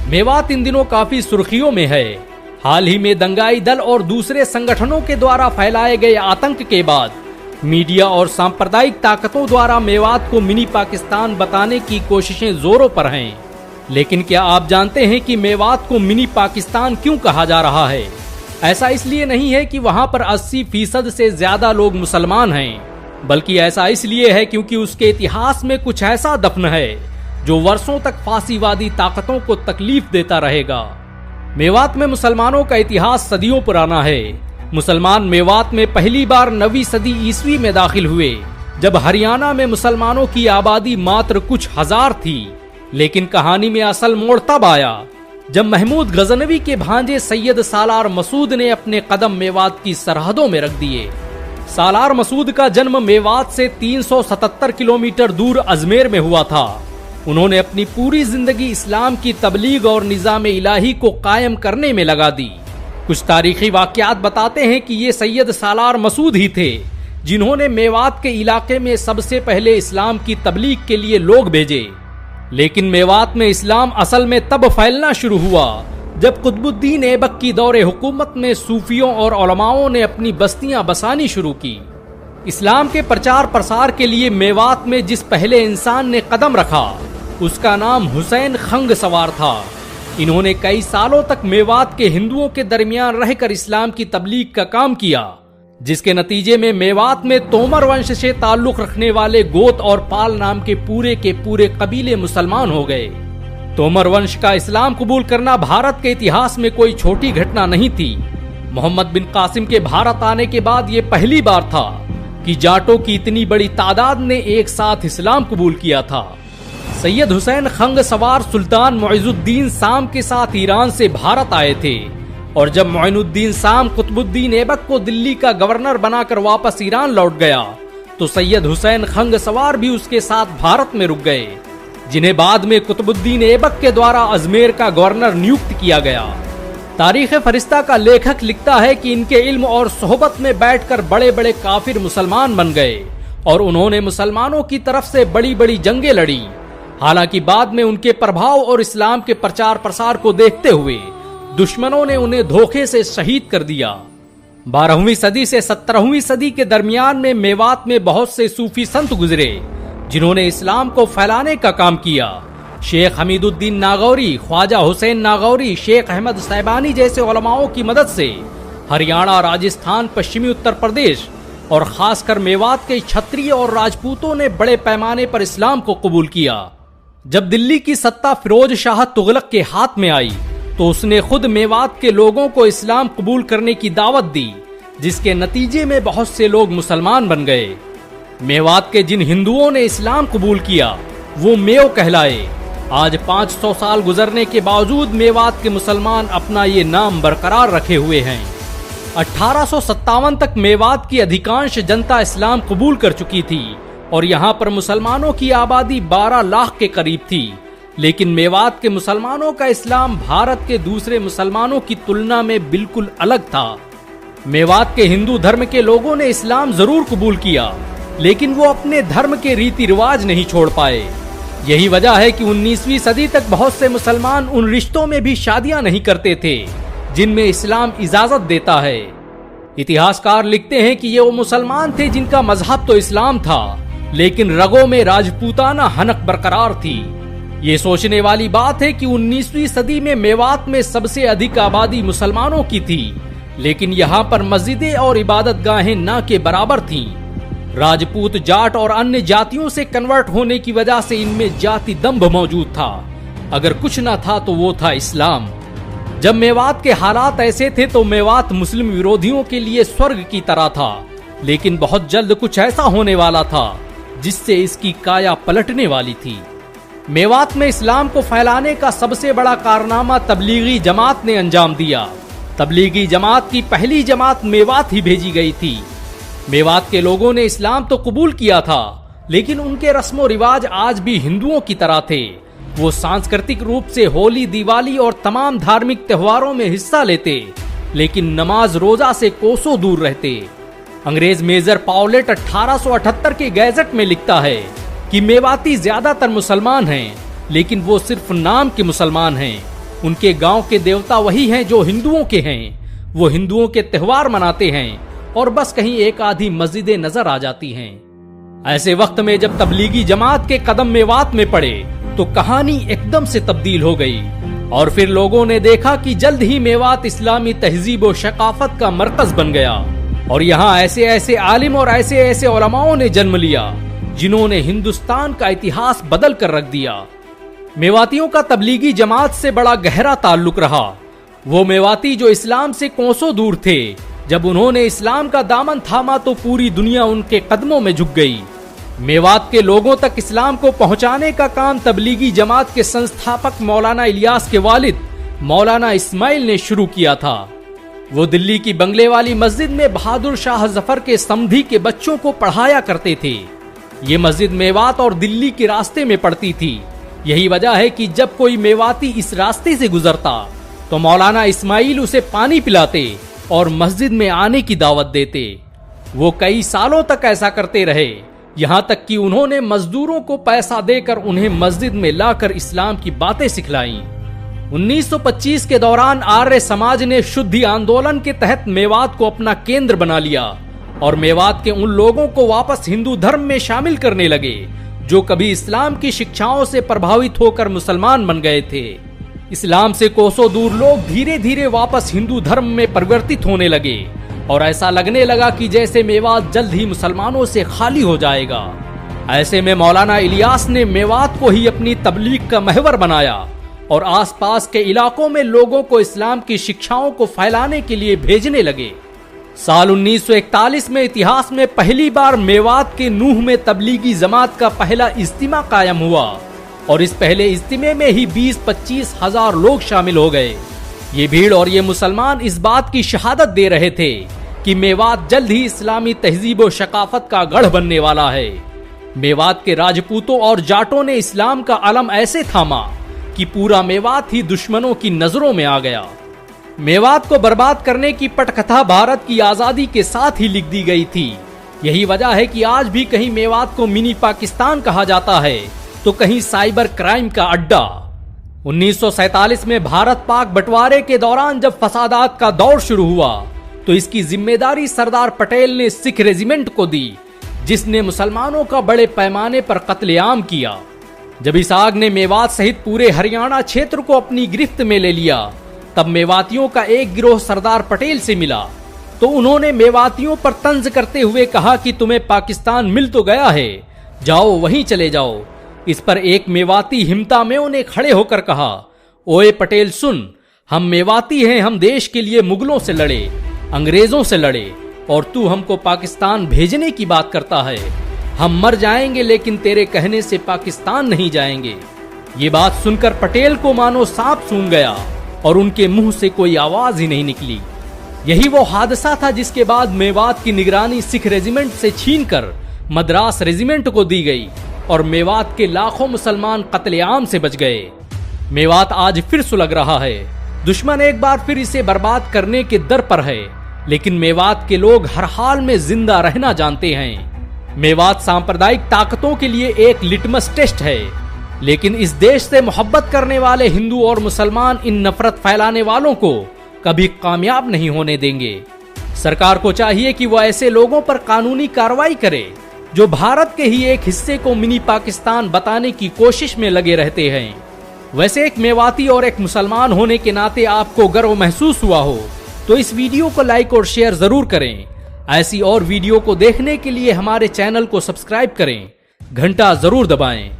मेवात इन दिनों काफी सुर्खियों में है। हाल ही में दंगाई दल और दूसरे संगठनों के द्वारा फैलाए गए आतंक के बाद मीडिया और सांप्रदायिक ताकतों द्वारा मेवात को मिनी पाकिस्तान बताने की कोशिशें जोरों पर हैं। लेकिन क्या आप जानते हैं कि मेवात को मिनी पाकिस्तान क्यों कहा जा रहा है? ऐसा इसलिए नहीं है कि वहां पर 80% से ज्यादा लोग मुसलमान हैं, बल्कि ऐसा इसलिए है क्योंकि उसके इतिहास में कुछ ऐसा दफन है जो वर्षों तक फासीवादी ताकतों को तकलीफ देता रहेगा। मेवात में मुसलमानों का इतिहास सदियों पुराना है। मुसलमान मेवात में पहली बार 9वीं सदी ईस्वी में दाखिल हुए, जब हरियाणा में मुसलमानों की आबादी मात्र कुछ हजार थी। लेकिन कहानी में असल मोड़ तब आया जब महमूद गजनवी के भांजे सैयद सालार मसूद ने अपने कदम मेवात की सरहदों में रख दिए। सालार मसूद का जन्म मेवात से 377 किलोमीटर दूर अजमेर में हुआ था। उन्होंने अपनी पूरी जिंदगी इस्लाम की तबलीग और निजाम इलाही को कायम करने में लगा दी। कुछ तारीखी वाकयात बताते हैं कि ये सैयद सालार मसूद ही थे जिन्होंने मेवात के इलाके में सबसे पहले इस्लाम की तबलीग के लिए लोग भेजे। लेकिन मेवात में इस्लाम असल में तब फैलना शुरू हुआ जब कुतुबुद्दीन ऐबक की दौरे हुकूमत में सूफियों और उलमाओं ने अपनी बस्तियां बसानी शुरू की। इस्लाम के प्रचार प्रसार के लिए मेवात में जिस पहले इंसान ने कदम रखा उसका नाम हुसैन खंग सवार था। इन्होंने कई सालों तक मेवात के हिंदुओं के दरमियान रहकर इस्लाम की तबलीग का काम किया, जिसके नतीजे में मेवात में तोमर वंश से ताल्लुक रखने वाले गोत और पाल नाम के पूरे कबीले मुसलमान हो गए। तोमर वंश का इस्लाम कबूल करना भारत के इतिहास में कोई छोटी घटना नहीं थी। मोहम्मद बिन कासिम के भारत आने के बाद ये पहली बार था कि जाटों की इतनी बड़ी तादाद ने एक साथ इस्लाम कबूल किया था। सैयद हुसैन खंग सवार सुल्तान मुइजुद्दीन शाम के साथ ईरान से भारत आए थे, और जब मुइनुद्दीन शाम कुतुबुद्दीन ऐबक को दिल्ली का गवर्नर बनाकर वापस ईरान लौट गया तो सैयद हुसैन खंग सवार भी उसके साथ भारत में रुक गए, जिन्हें बाद में कुतुबुद्दीन ऐबक के द्वारा अजमेर का गवर्नर नियुक्त किया गया। तारीख फरिश्ता का लेखक लिखता है कि इनके इल्म और सोहबत में बैठकर बड़े बड़े काफिर मुसलमान बन गए और उन्होंने मुसलमानों की तरफ से बड़ी बड़ी जंगें लड़ी। हालांकि बाद में उनके प्रभाव और इस्लाम के प्रचार प्रसार को देखते हुए दुश्मनों ने उन्हें धोखे से शहीद कर दिया। 12वीं सदी से 17वीं सदी के दरमियान में मेवात में बहुत से सूफी संत गुजरे जिन्होंने इस्लाम को फैलाने का काम किया। शेख हमीदुद्दीन नागौरी, ख्वाजा हुसैन नागौरी, शेख अहमद सैबानी जैसे उलमाओं की मदद से हरियाणा, राजस्थान, पश्चिमी उत्तर प्रदेश और खासकर मेवात के क्षत्रिय और राजपूतों ने बड़े पैमाने पर इस्लाम को कबूल किया। जब दिल्ली की सत्ता फिरोज शाह तुगलक के हाथ में आई तो उसने खुद मेवात के लोगों को इस्लाम कबूल करने की दावत दी, जिसके नतीजे में बहुत से लोग मुसलमान बन गए। मेवात के जिन हिंदुओं ने इस्लाम कबूल किया वो मेव कहलाए। आज 500 साल गुजरने के बावजूद मेवात के मुसलमान अपना ये नाम बरकरार रखे हुए हैं। 1857 तक मेवात की अधिकांश जनता इस्लाम कबूल कर चुकी थी और यहाँ पर मुसलमानों की आबादी 12 लाख के करीब थी। लेकिन मेवात के मुसलमानों का इस्लाम भारत के दूसरे मुसलमानों की तुलना में बिल्कुल अलग था। मेवात के हिंदू धर्म के लोगों ने इस्लाम जरूर कबूल किया, लेकिन वो अपने धर्म के रीति रिवाज नहीं छोड़ पाए। यही वजह है कि 19वीं सदी तक बहुत से मुसलमान उन रिश्तों में भी शादियां नहीं करते थे जिनमें इस्लाम इजाजत देता है। इतिहासकार लिखते हैं कि ये वो मुसलमान थे जिनका मजहब तो इस्लाम था, लेकिन रगों में राजपूताना हनक बरकरार थी। ये सोचने वाली बात है कि 19वीं सदी में मेवात में सबसे अधिक आबादी मुसलमानों की थी, लेकिन यहाँ पर मस्जिदें और इबादत गाहें ना के बराबर थीं। राजपूत, जाट और अन्य जातियों से कन्वर्ट होने की वजह से इनमें जाति दंभ मौजूद था। अगर कुछ न था तो वो था इस्लाम। जब मेवात के हालात ऐसे थे तो मेवात मुस्लिम विरोधियों के लिए स्वर्ग की तरह था, लेकिन बहुत जल्द कुछ ऐसा होने वाला था जिससे इसकी काया पलटने वाली थी। मेवात में इस्लाम को फैलाने का सबसे बड़ा कारनामा तबलीगी जमात ने अंजाम दिया। तबलीगी जमात की पहली जमात मेवात ही भेजी गई थी। मेवात के लोगों ने इस्लाम तो कबूल किया था, लेकिन उनके रस्मो रिवाज आज भी हिंदुओं की तरह थे। वो सांस्कृतिक रूप से होली, दिवाली और तमाम धार्मिक त्योहारों में हिस्सा लेते, लेकिन नमाज रोजा से कोसों दूर रहते। अंग्रेज मेजर पाउलेट 1878 के गैजेट में लिखता है कि मेवाती ज्यादातर मुसलमान हैं, लेकिन वो सिर्फ नाम के मुसलमान हैं। उनके गांव के देवता वही हैं जो हिंदुओं के हैं। वो हिंदुओं के त्योहार मनाते हैं और बस कहीं एक आधी मस्जिदें नजर आ जाती हैं। ऐसे वक्त में जब तबलीगी जमात के कदम मेवात में पड़े तो कहानी एकदम से तब्दील हो गई और फिर लोगों ने देखा कि जल्द ही मेवात इस्लामी तहजीब और शकाफत का मरकज बन गया और यहाँ ऐसे ऐसे आलिम और ऐसे ऐसे उलमाओं ने जन्म लिया जिन्होंने हिंदुस्तान का इतिहास बदल कर रख दिया। मेवातियों का तबलीगी जमात से बड़ा गहरा ताल्लुक रहा। वो मेवाती जो इस्लाम से कोसों दूर थे, जब उन्होंने इस्लाम का दामन थामा तो पूरी दुनिया उनके कदमों में झुक गई। मेवात के लोगों तक इस्लाम को पहुंचाने का काम तबलीगी जमात के संस्थापक मौलाना इलियास के वालिद मौलाना इस्माइल ने शुरू किया था। वो दिल्ली की बंगले वाली मस्जिद में बहादुर शाह जफर के समधी के बच्चों को पढ़ाया करते थे। ये मस्जिद मेवात और दिल्ली के रास्ते में पड़ती थी। यही वजह है कि जब कोई मेवाती इस रास्ते से गुजरता तो मौलाना इस्माइल उसे पानी पिलाते और मस्जिद में आने की दावत देते। वो कई सालों तक ऐसा करते रहे, यहाँ तक कि उन्होंने मजदूरों को पैसा देकर उन्हें मस्जिद में लाकर इस्लाम की बातें सिखलाईं। 1925 के दौरान आर्य समाज ने शुद्धि आंदोलन के तहत मेवात को अपना केंद्र बना लिया और मेवात के उन लोगों को वापस हिंदू धर्म में शामिल करने लगे जो कभी इस्लाम की शिक्षाओं से प्रभावित होकर मुसलमान बन गए थे। इस्लाम से कोसों दूर लोग धीरे धीरे वापस हिंदू धर्म में परिवर्तित होने लगे और ऐसा लगने लगा कि जैसे मेवात जल्द ही मुसलमानों से खाली हो जाएगा। ऐसे में मौलाना इलियास ने मेवात को ही अपनी तबलीग का महवर बनाया और आसपास के इलाकों में लोगों को इस्लाम की शिक्षाओं को फैलाने के लिए भेजने लगे। साल 1941 में इतिहास में पहली बार मेवात के नूह में तबलीगी जमात का पहला इज्तिमा कायम हुआ और इस पहले इज्तिमे में ही 20-25 हजार लोग शामिल हो गए। ये भीड़ और ये मुसलमान इस बात की शहादत दे रहे थे कि मेवात जल्द ही इस्लामी तहजीब और शकाफत का गढ़ बनने वाला है। मेवात के राजपूतों और जाटों ने इस्लाम का अलम ऐसे थामा कि पूरा मेवात ही दुश्मनों की नजरों में आ गया। मेवात को बर्बाद करने की पटकथा भारत की आजादी के साथ ही लिख दी गई थी। यही वजह है कि आज भी कहीं मेवात को मिनी पाकिस्तान कहा जाता है तो कहीं साइबर क्राइम का अड्डा। 1947 में भारत पाक बंटवारे के दौरान जब फसादात का दौर शुरू हुआ तो इसकी जिम्मेदारी सरदार पटेल ने सिख रेजिमेंट को दी, जिसने मुसलमानों का बड़े पैमाने पर कत्लेआम किया। जब इस आग ने मेवात सहित पूरे हरियाणा क्षेत्र को अपनी गिरफ्त में ले लिया, तब मेवातियों का एक गिरोह सरदार पटेल से मिला तो उन्होंने मेवातियों पर तंज करते हुए कहा कि तुम्हें पाकिस्तान मिल तो गया है, जाओ वहीं चले जाओ। इस पर एक मेवाती हिमतामेओं ने खड़े होकर कहा, ओए पटेल सुन, हम मेवाती हैं, हम देश के लिए मुगलों से लड़े, अंग्रेजों से लड़े और तू हमको पाकिस्तान भेजने की बात करता है। हम मर जाएंगे लेकिन तेरे कहने से पाकिस्तान नहीं जाएंगे। ये बात सुनकर पटेल को मानो सांप सूंघ गया और उनके मुंह से कोई आवाज ही नहीं निकली। यही वो हादसा था जिसके बाद मेवात की निगरानी सिख रेजिमेंट से छीनकर मद्रास रेजिमेंट को दी गई और मेवात के लाखों मुसलमान कत्लेआम से बच गए। मेवात आज फिर सुलग रहा है, दुश्मन एक बार फिर इसे बर्बाद करने के दर पर है, लेकिन मेवात के लोग हर हाल में जिंदा रहना जानते हैं। मेवात सांप्रदायिक ताकतों के लिए एक लिटमस टेस्ट है, लेकिन इस देश से मोहब्बत करने वाले हिंदू और मुसलमान इन नफरत फैलाने वालों को कभी कामयाब नहीं होने देंगे। सरकार को चाहिए कि वो ऐसे लोगों पर कानूनी कार्रवाई करे जो भारत के ही एक हिस्से को मिनी पाकिस्तान बताने की कोशिश में लगे रहते हैं। वैसे एक मेवाती और एक मुसलमान होने के नाते आपको गर्व महसूस हुआ हो तो इस वीडियो को लाइक और शेयर जरूर करें। ऐसी और वीडियो को देखने के लिए हमारे चैनल को सब्सक्राइब करें, घंटा जरूर दबाएं।